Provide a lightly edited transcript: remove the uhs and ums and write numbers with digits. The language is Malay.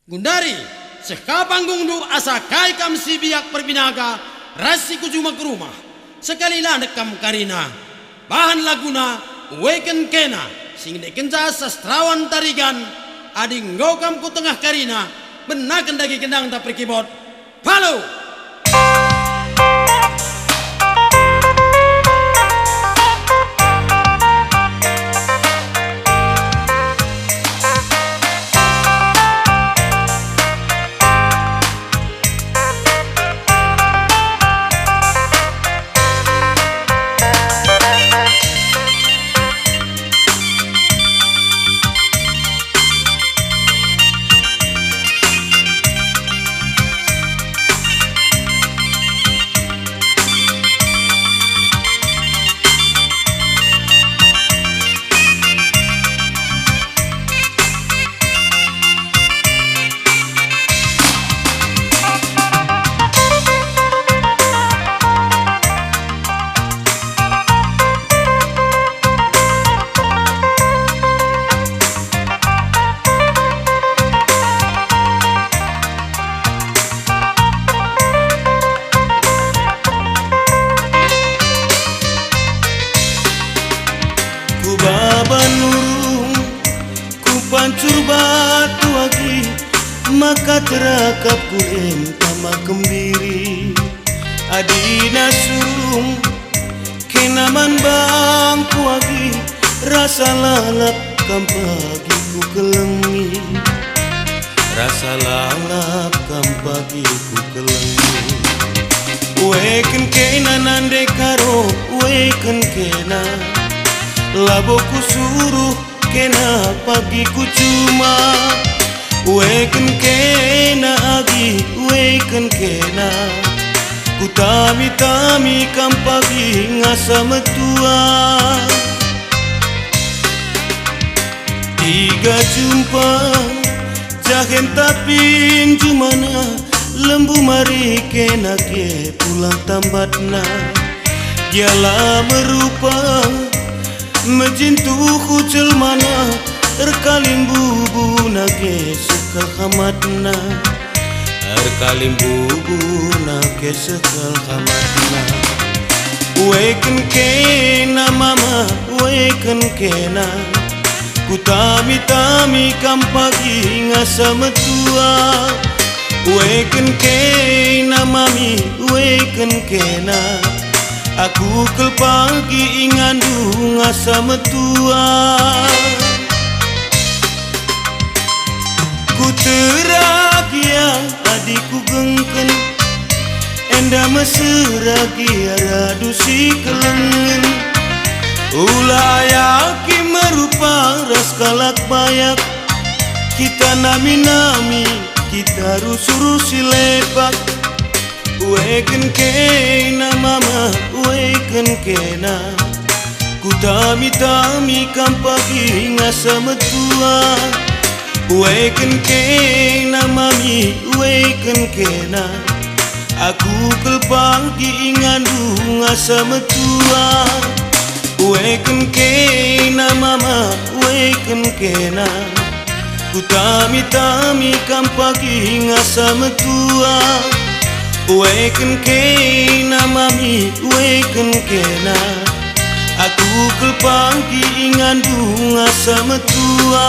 Gundari, sekapanggung du asa kai kam si biak perbinaga, rasi kujuma ke rumah. Sekali lanek kam karina, bahan laguna, weken kena, sing dekenca sastrawan tarigan, ading ngokam ku tengah karina, benakan dagi kendang tak perkibot. Follow! Babanurung ku pancur batu lagi, maka terakap kulen tama kembiri. Adina surung kenaman bangku lagi, rasa lalap kam pagi ku kelengi. Rasa lalap kam pagi ku kelengi. Weken kena nande karo, weken kena laboku suruh kena pagi ku cuma. Weken kena agi, weken kena ku tami-tami kam pagi ngasa metua. Tiga jumpa jahen tapin jumana, lembu mari kena ke pulang tambatna. Dialah merupa menjintuku celmana, erkalim bubu nage sekal hamatna. Erkalim bubu nage sekal hamatna. Weken kena mama, weken kena ku tami-tami kam pagi ngasa metua. Weken kena mami, weken kena aku kel pagi ingandu ngasa metua. Ku teragia adikku gengken, enda meseragia radu si kelengen. Ulayaki merupa ras kalak bayak, kita nami-nami kita rusu-rusi lepak. Weken kena mama, weken kena ku tami-tami kam pagi ngasa metua. Weken kena mami, weken kena aku kel pagi ingandu ngasa metua. Weken kena mama, weken kena ku tami-tami kam pagi ngasa metua. Weken kena mami, weken kena aku kel pagi ingandu ngasa metua.